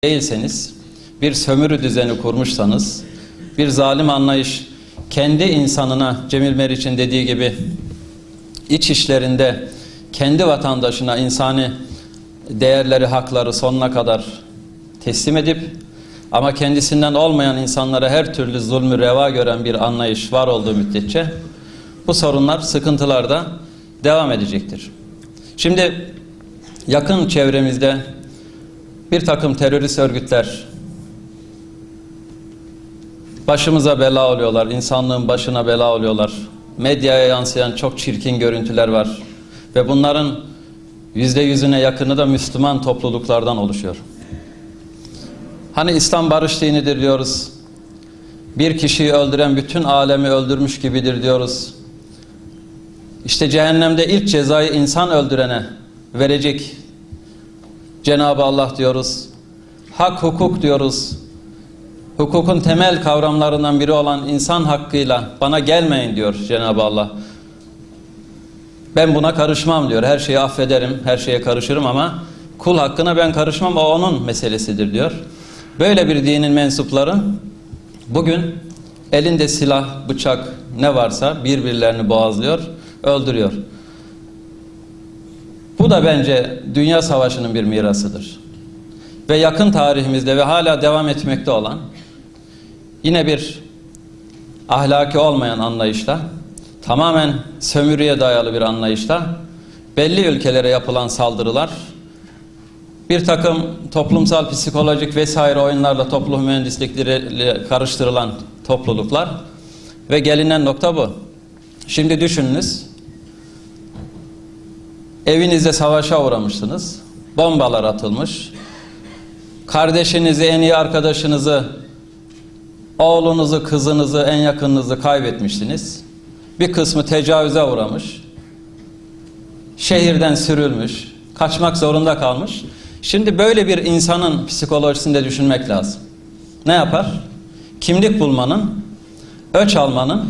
değilseniz, bir sömürü düzeni kurmuşsanız, bir zalim anlayış kendi insanına, Cemil Meriç'in dediği gibi iç işlerinde kendi vatandaşına insani değerleri, hakları sonuna kadar teslim edip ama kendisinden olmayan insanlara her türlü zulmü reva gören bir anlayış var olduğu müddetçe bu sorunlar, sıkıntılar da devam edecektir. Şimdi yakın çevremizde bir takım terörist örgütler başımıza bela oluyorlar, insanlığın başına bela oluyorlar. Medyaya yansıyan çok çirkin görüntüler var ve bunların %100'üne yakını da Müslüman topluluklardan oluşuyor. Hani İslam barış dinidir diyoruz, bir kişiyi öldüren bütün alemi öldürmüş gibidir diyoruz. İşte cehennemde ilk cezayı insan öldürene verecek Cenab-ı Allah diyoruz. Hak, hukuk diyoruz. Hukukun temel kavramlarından biri olan insan hakkıyla bana gelmeyin diyor Cenab-ı Allah. Ben buna karışmam diyor. Her şeyi affederim, her şeye karışırım ama kul hakkına ben karışmam, o onun meselesidir diyor. Böyle bir dinin mensupları bugün elinde silah, bıçak ne varsa birbirlerini boğazlıyor, öldürüyor. Bu da bence Dünya Savaşı'nın bir mirasıdır. Ve yakın tarihimizde ve hala devam etmekte olan yine bir ahlaki olmayan anlayışla, tamamen sömürüye dayalı bir anlayışla belli ülkelere yapılan saldırılar, bir takım toplumsal, psikolojik vesaire oyunlarla toplum mühendislikleri karıştırılan topluluklar ve gelinen nokta bu. Şimdi düşününüz, evinizde savaşa uğramışsınız, bombalar atılmış, kardeşinizi, en iyi arkadaşınızı, oğlunuzu, kızınızı, en yakınınızı kaybetmişsiniz. Bir kısmı tecavüze uğramış, şehirden sürülmüş, kaçmak zorunda kalmış. Şimdi böyle bir insanın psikolojisinde düşünmek lazım. Ne yapar? Kimlik bulmanın, öç almanın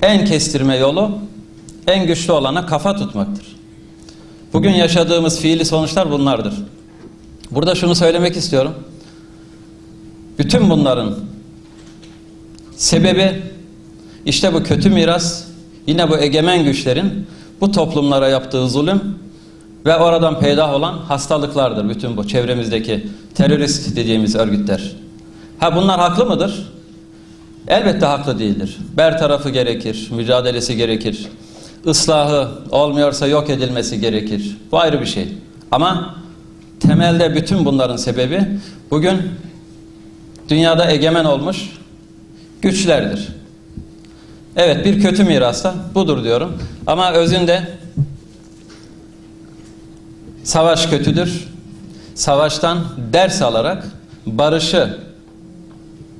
en kestirme yolu, en güçlü olana kafa tutmaktır. Bugün yaşadığımız fiili sonuçlar bunlardır. Burada şunu söylemek istiyorum. Bütün bunların sebebi işte bu kötü miras, yine bu egemen güçlerin bu toplumlara yaptığı zulüm ve oradan peydah olan hastalıklardır. Bütün bu çevremizdeki terörist dediğimiz örgütler. Ha, bunlar haklı mıdır? Elbette haklı değildir. Bertarafı gerekir, mücadelesi gerekir. Islahı olmuyorsa yok edilmesi gerekir. Bu ayrı bir şey. Ama temelde bütün bunların sebebi bugün dünyada egemen olmuş güçlerdir. Evet, bir kötü miras da budur diyorum. Ama özünde savaş kötüdür. Savaştan ders alarak barışı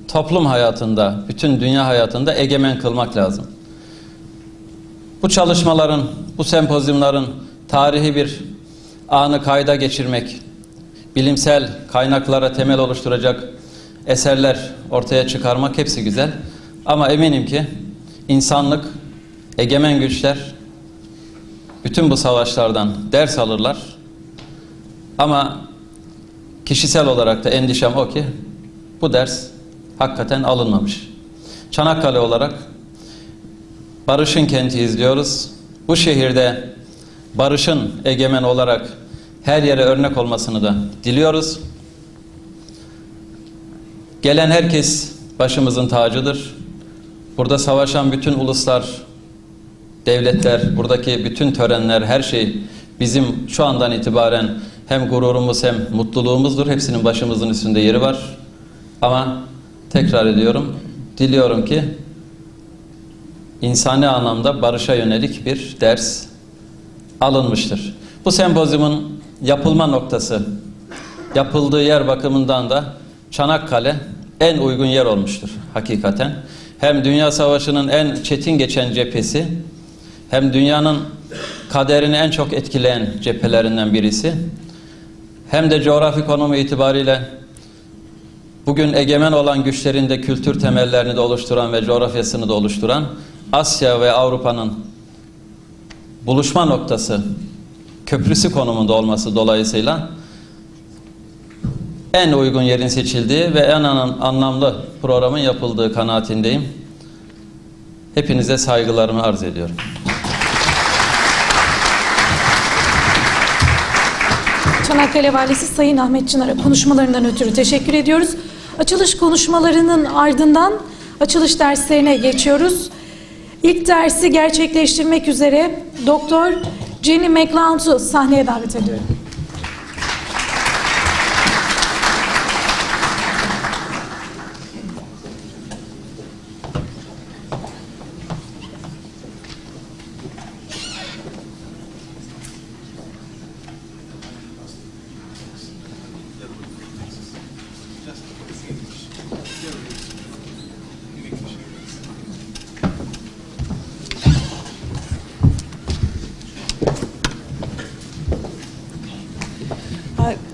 toplum hayatında, bütün dünya hayatında egemen kılmak lazım. Bu çalışmaların, bu sempozyumların tarihi bir anı kayda geçirmek, bilimsel kaynaklara temel oluşturacak eserler ortaya çıkarmak hepsi güzel. Ama eminim ki insanlık, egemen güçler bütün bu savaşlardan ders alırlar. Ama kişisel olarak da endişem o ki bu ders hakikaten alınmamış. Çanakkale olarak barışın kentiyiz diyoruz. Bu şehirde barışın egemen olarak her yere örnek olmasını da diliyoruz. Gelen herkes başımızın tacıdır. Burada savaşan bütün uluslar, devletler, buradaki bütün törenler, her şey bizim şu andan itibaren hem gururumuz hem mutluluğumuzdur. Hepsinin başımızın üstünde yeri var. Ama tekrar ediyorum, diliyorum ki insani anlamda barışa yönelik bir ders alınmıştır. Bu sempozyumun yapılma noktası, yapıldığı yer bakımından da Çanakkale en uygun yer olmuştur hakikaten. Hem Dünya Savaşı'nın en çetin geçen cephesi, hem dünyanın kaderini en çok etkileyen cephelerinden birisi, hem de coğrafi konumu itibariyle bugün egemen olan güçlerin de kültür temellerini de oluşturan ve coğrafyasını da oluşturan Asya ve Avrupa'nın buluşma noktası, köprüsü konumunda olması dolayısıyla en uygun yerin seçildiği ve en anlamlı programın yapıldığı kanaatindeyim. Hepinize saygılarımı arz ediyorum. Çanakkale Valisi Sayın Ahmet Çınar'a konuşmalarından ötürü teşekkür ediyoruz. Açılış konuşmalarının ardından açılış derslerine geçiyoruz. İlk dersi gerçekleştirmek üzere Doktor Jenny Macleod'u sahneye davet ediyorum.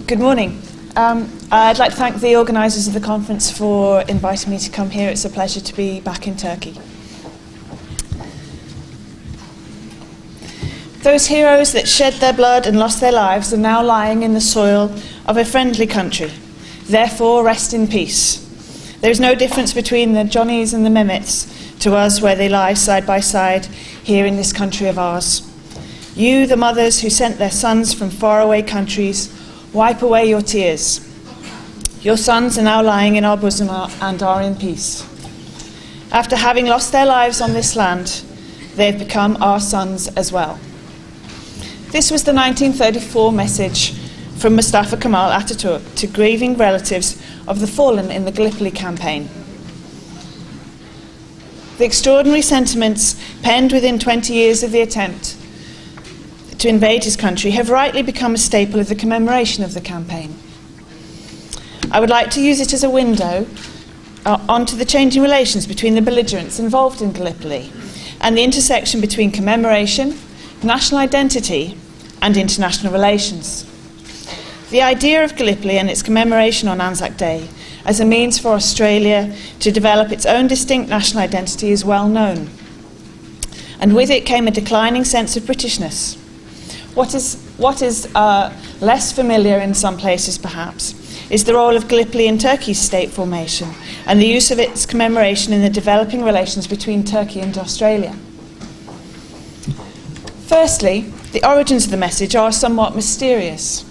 Good morning. I'd like to thank the organisers of the conference for inviting me to come here. It's a pleasure to be back in Turkey. Those heroes that shed their blood and lost their lives are now lying in the soil of a friendly country. Therefore, rest in peace. There is no difference between the Johnnies and the Mehmets to us where they lie side by side here in this country of ours. You, the mothers who sent their sons from faraway countries, wipe away your tears. Your sons are now lying in our bosom and are in peace. After having lost their lives on this land, they have become our sons as well. This was the 1934 message from Mustafa Kemal Atatürk to grieving relatives of the fallen in the Gallipoli campaign. The extraordinary sentiments penned within 20 years of the attempt to invade his country have rightly become a staple of the commemoration of the campaign. I would like to use it as a window onto the changing relations between the belligerents involved in Gallipoli and the intersection between commemoration, national identity and international relations. The idea of Gallipoli and its commemoration on Anzac Day as a means for Australia to develop its own distinct national identity is well known, and with it came a declining sense of Britishness. What is less familiar in some places perhaps is the role of Gallipoli in Turkey's state formation and the use of its commemoration in the developing relations between Turkey and Australia. Firstly, the origins of the message are somewhat mysterious.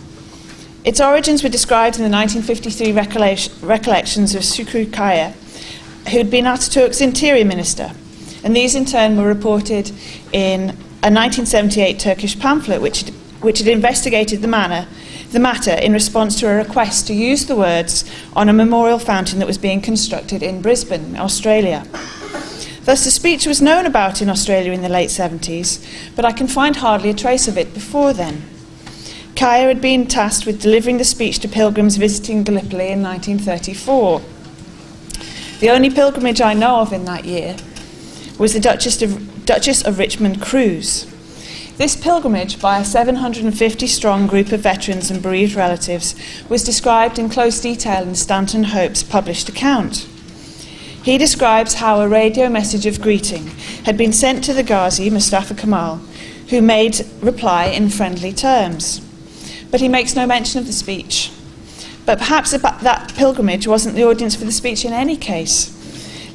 Its origins were described in the 1953 recollections of Şükrü Kaya, who had been Atatürk's interior minister, and these in turn were reported in a 1978 Turkish pamphlet which had investigated the matter in response to a request to use the words on a memorial fountain that was being constructed in Brisbane, Australia. Thus the speech was known about in Australia in the late 70s, but I can find hardly a trace of it before then. Kaya had been tasked with delivering the speech to pilgrims visiting Gallipoli in 1934. The only pilgrimage I know of in that year was the Duchess of Richmond cruise. This pilgrimage by a 750-strong group of veterans and bereaved relatives was described in close detail in Stanton Hope's published account. He describes how a radio message of greeting had been sent to the Ghazi, Mustafa Kemal, who made reply in friendly terms. But he makes no mention of the speech. But perhaps that pilgrimage wasn't the audience for the speech in any case.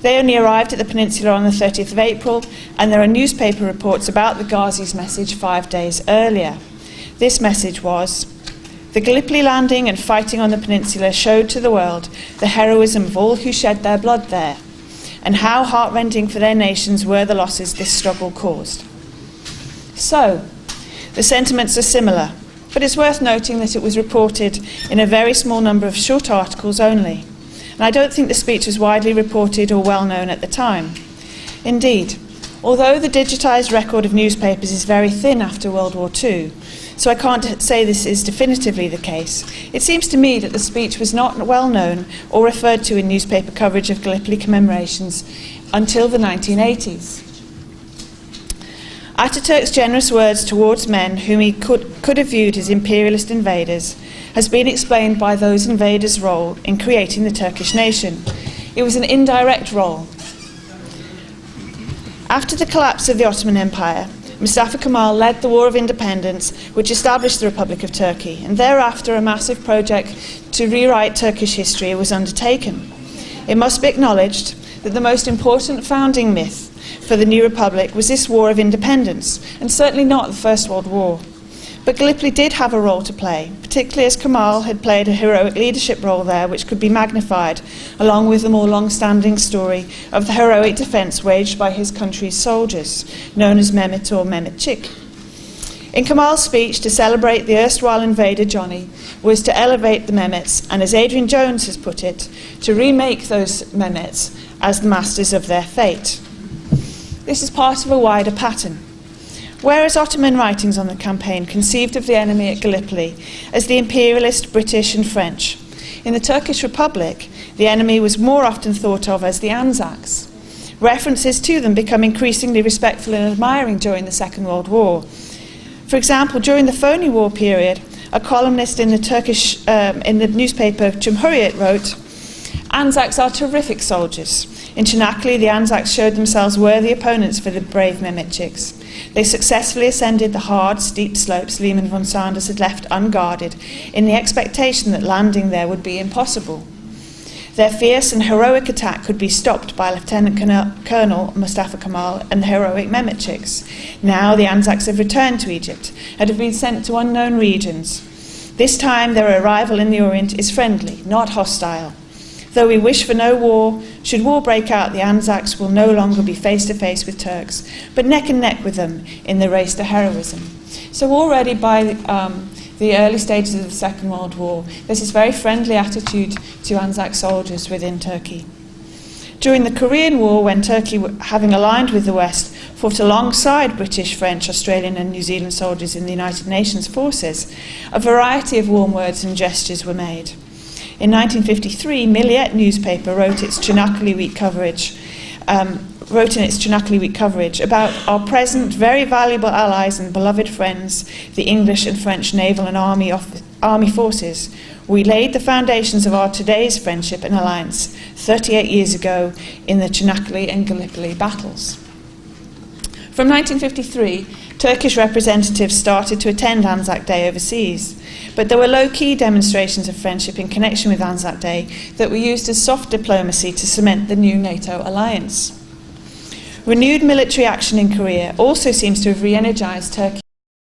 They only arrived at the peninsula on the 30th of April, and there are newspaper reports about the Ghazi's message 5 days earlier. This message was, "The Gallipoli landing and fighting on the peninsula showed to the world the heroism of all who shed their blood there, and how heartrending for their nations were the losses this struggle caused." So, the sentiments are similar, but it's worth noting that it was reported in a very small number of short articles only. And I don't think the speech was widely reported or well known at the time. Indeed, although the digitised record of newspapers is very thin after World War II, so I can't say this is definitively the case, it seems to me that the speech was not well known or referred to in newspaper coverage of Gallipoli commemorations until the 1980s. Atatürk's generous words towards men whom he could have viewed as imperialist invaders has been explained by those invaders' role in creating the Turkish nation. It was an indirect role. After the collapse of the Ottoman Empire, Mustafa Kemal led the War of Independence, which established the Republic of Turkey, and thereafter a massive project to rewrite Turkish history was undertaken. It must be acknowledged that the most important founding myth for the new republic was this war of independence, and certainly not the First World War. But Gallipoli did have a role to play, particularly as Kemal had played a heroic leadership role there which could be magnified, along with the more long-standing story of the heroic defence waged by his country's soldiers, known as Mehmet or Mehmetçik. In Kemal's speech to celebrate the erstwhile invader Johnny was to elevate the Mehmets, and as Adrian Jones has put it, to remake those Mehmets as the masters of their fate. This is part of a wider pattern. Whereas Ottoman writings on the campaign conceived of the enemy at Gallipoli as the imperialist British and French, in the Turkish Republic the enemy was more often thought of as the Anzacs. References to them become increasingly respectful and admiring during the Second World War. For example, during the Phoney War period, a columnist in the newspaper Cumhuriyet wrote, "Anzacs are terrific soldiers. In Çanakkale, the Anzacs showed themselves worthy opponents for the brave Mehmetçiks. They successfully ascended the hard, steep slopes Lehman von Sanders had left unguarded in the expectation that landing there would be impossible. Their fierce and heroic attack could be stopped by Lieutenant Colonel Mustafa Kemal and the heroic Mehmetçiks. Now the Anzacs have returned to Egypt and have been sent to unknown regions. This time their arrival in the Orient is friendly, not hostile. Though we wish for no war, should war break out, the Anzacs will no longer be face to face with Turks, but neck and neck with them in the race to heroism." So already by the early stages of the Second World War, there's this very friendly attitude to Anzac soldiers within Turkey. During the Korean War, when Turkey, having aligned with the West, fought alongside British, French, Australian and New Zealand soldiers in the United Nations forces, a variety of warm words and gestures were made. In 1953, Milliyet newspaper wrote in its Çanakkale Week coverage about our present very valuable allies and beloved friends, the English and French naval and army forces. We laid the foundations of our today's friendship and alliance 38 years ago in the Çanakkale and Gallipoli battles. From 1953, Turkish representatives started to attend Anzac Day overseas, but there were low-key demonstrations of friendship in connection with Anzac Day that were used as soft diplomacy to cement the new NATO alliance. Renewed military action in Korea also seems to have re-energised Turkey.